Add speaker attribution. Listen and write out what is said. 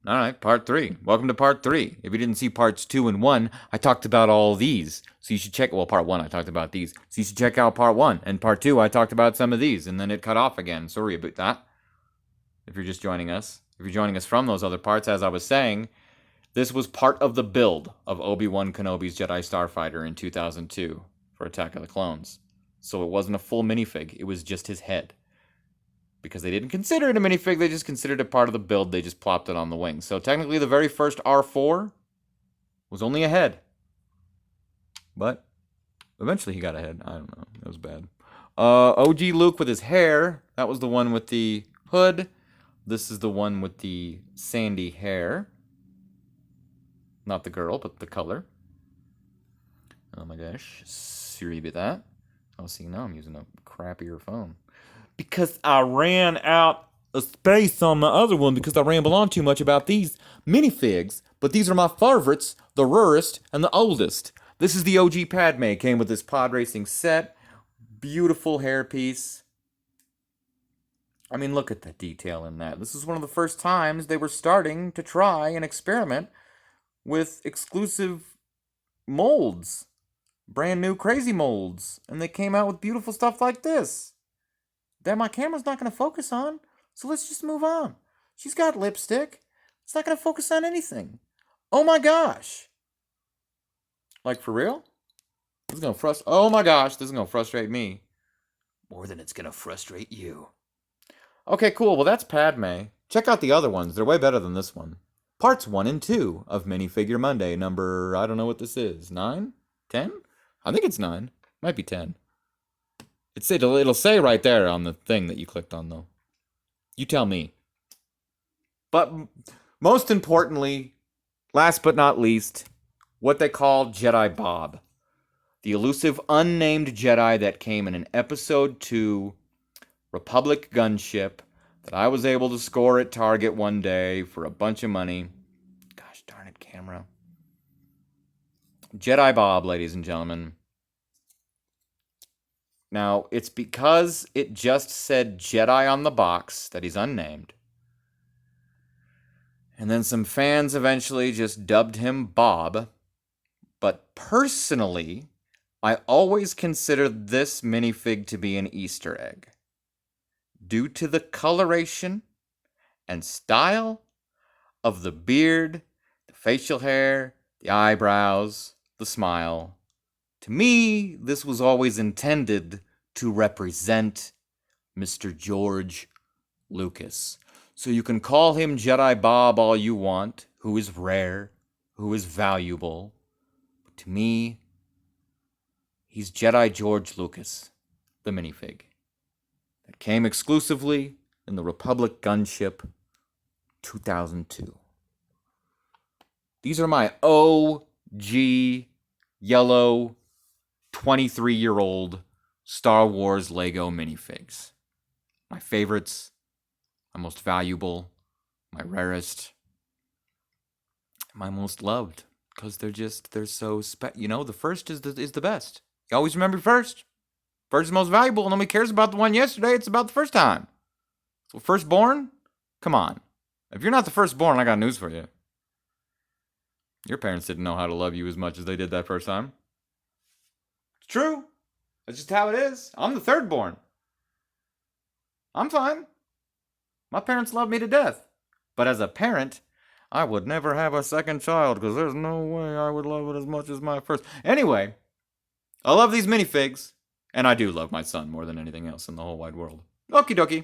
Speaker 1: All right, part 3. Welcome to part 3. If you didn't see parts 2 and 1, I talked about all these. So you should check, well, part 1, I talked about these. So you should check out part 1. And part 2, I talked about some of these. And then it cut off again. Sorry about that. If you're just joining us. If you're joining us from those other parts, as I was saying, this was part of the build of Obi-Wan Kenobi's Jedi Starfighter in 2002 for Attack of the Clones. So it wasn't a full minifig. It was just his head. Because they didn't consider it a minifig, they just considered it part of the build. They just plopped it on the wing. So technically, the very first R4 was only a head. But eventually he got a head. I don't know. It was bad. OG Luke with his hair. That was the one with the hood. This is the one with the sandy hair. Not the girl, but the color. Oh my gosh. Sorry about that. Oh, see, now I'm using a crappier phone. Because I ran out of space on my other one because I ramble on too much about these minifigs. But these are my favorites, the rarest and the oldest. This is the OG Padme. Came with this pod racing set. Beautiful hairpiece. I mean, look at the detail in that. This is one of the first times they were starting to try and experiment with exclusive molds. Brand new crazy molds. And they came out with beautiful stuff like this that my camera's not going to focus on, so let's just move on. She's got lipstick. It's not going to focus on anything. Oh my gosh. Like, for real? This is going to frustrate... Oh my gosh, this is going to frustrate me. More than it's going to frustrate you. Okay, cool. Well, that's Padme. Check out the other ones. They're way better than this one. Parts 1 and 2 of Minifigure Monday. Number, I don't know what this is. 9? 10? I think it's 9. Might be 10. It'll say right there on the thing that you clicked on, though. You tell me. But most importantly, last but not least, what they call Jedi Bob. The elusive unnamed Jedi that came in an Episode 2 Republic gunship that I was able to score at Target one day for a bunch of money. Gosh darn it, camera. Jedi Bob, ladies and gentlemen. Now, it's because it just said Jedi on the box that he's unnamed. And then some fans eventually just dubbed him Bob. But personally, I always considered this minifig to be an Easter egg. Due to the coloration and style of the beard, the facial hair, the eyebrows, the smile. To me, this was always intended to represent Mr. George Lucas. So you can call him Jedi Bob all you want, who is rare, who is valuable. But to me, he's Jedi George Lucas, the minifig. That came exclusively in the Republic gunship 2002. These are my OG yellow 23-year-old Star Wars Lego minifigs. My favorites, my most valuable, my rarest, my most loved. Because they're so the first is the best. You always remember first. First is most valuable. Nobody cares about the one yesterday. It's about the first time. So firstborn? Come on. If you're not the firstborn, I got news for you. Your parents didn't know how to love you as much as they did that first time. It's true. That's just how it is. I'm the thirdborn. I'm fine. My parents love me to death. But as a parent, I would never have a second child because there's no way I would love it as much as my first. Anyway, I love these minifigs. And I do love my son more than anything else in the whole wide world. Okie dokie.